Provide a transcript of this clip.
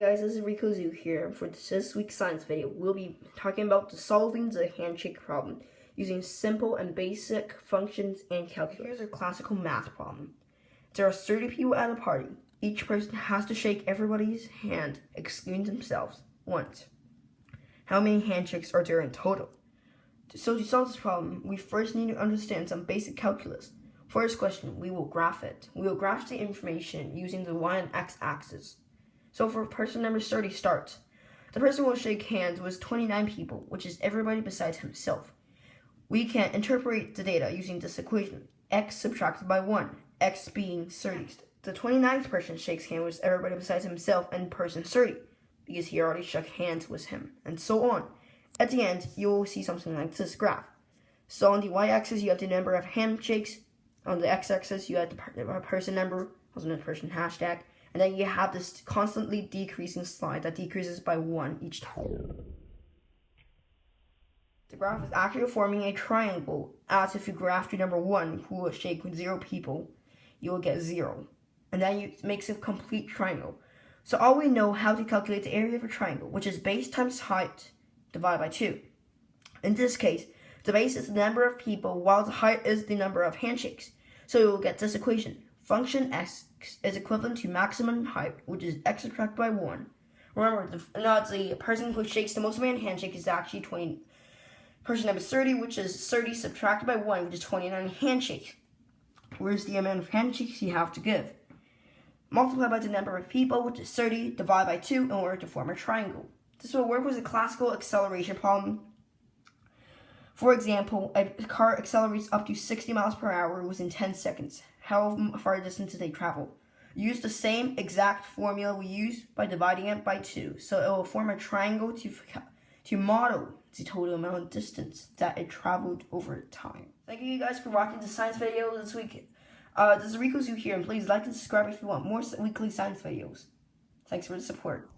Guys, this is Rico Zoo here. For this week's science video, we'll be talking about solving the handshake problem using simple and basic functions and calculus. Here's a classical math problem. There are 30 people at a party. Each person has to shake everybody's hand, excluding themselves, once. How many handshakes are there in total? So to solve this problem, we first need to understand some basic calculus. First question, we will graph it. We will graph the information using the y and x axis. So for person number 30 starts, the person will shake hands with 29 people, which is everybody besides himself. We can interpret the data using this equation, x subtracted by 1, x being 30. The 29th person shakes hands with everybody besides himself and person 30, because he already shook hands with him, and so on. At the end, you will see something like this graph. So on the y-axis, you have the number of handshakes. On the x-axis, you have the person number, also known as person hashtag. And then you have this constantly decreasing slide that decreases by 1 each time. The graph is actually forming a triangle, as if you graph to number 1, who will shake with 0 people, you will get 0. And then it makes a complete triangle. So all we know how to calculate the area of a triangle, which is base times height divided by 2. In this case, the base is the number of people, while the height is the number of handshakes. So you will get this equation. Function x is equivalent to maximum height, which is x subtracted by 1. Remember, the person who shakes the most amount of handshakes is actually person number 30, which is 30 subtracted by 1, which is 29 handshakes. Where's the amount of handshakes you have to give? Multiply by the number of people, which is 30, divided by 2, in order to form a triangle. This will work with a classical acceleration problem. For example, a car accelerates up to 60 miles per hour within 10 seconds. How far distance did they travel? Use the same exact formula we used by dividing it by 2. So it will form a triangle to model the total amount of distance that it traveled over time. Thank you guys for watching the science video this week. This is Rico Zoo here, and please like and subscribe if you want more weekly science videos. Thanks for the support.